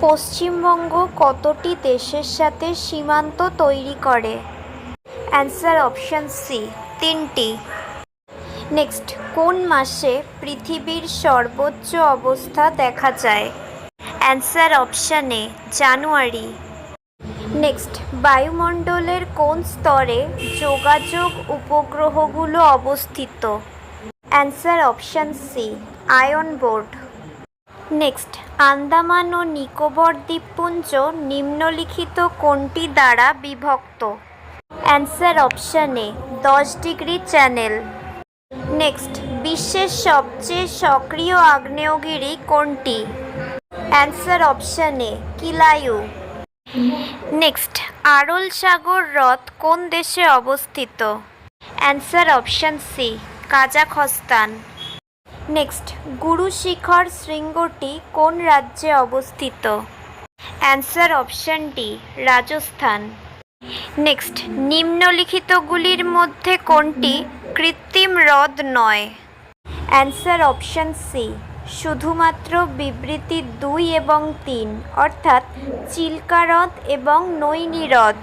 পশ্চিমবঙ্গ কতটি দেশের সাথে সীমান্ত তৈরি করে? অ্যান্সার অপশন সি, 3টি। নেক্সট, কোন মাসে পৃথিবীর সর্বোচ্চ অবস্থা দেখা যায়? Answer option A, January. Next, বায়ুমণ্ডলের কোন স্তরে যোগাযোগ উপগ্রহগুলো অবস্থিত? অ্যান্সার অপশন সি, আয়ন বোর্ড। নেক্সট, আন্দামান ও নিকোবর দ্বীপপুঞ্জ নিম্নলিখিত কোনটি দ্বারা বিভক্ত? Answer option A, 10 degree channel. Next, বিশ্বের সবচেয়ে সক্রিয় আগ্নেয়গিরি কোনটি? Answer option A, Kilauea. Next, Aral সাগর হ্রদ কোন দেশে অবস্থিত? Answer option C, Kazakhstan. Next, গুরু শিখর শৃঙ্গটি কোন রাজ্যে অবস্থিত? Answer option D, Rajasthan. Next, নিম্নলিখিতগুলির মধ্যে কোনটি কৃত্রিম হ্রদ নয়? অ্যান্সার অপশন সি, শুধুমাত্র বিবৃতি 2 এবং 3, অর্থাৎ চিল্কা হ্রদ এবং নৈনি হ্রদ।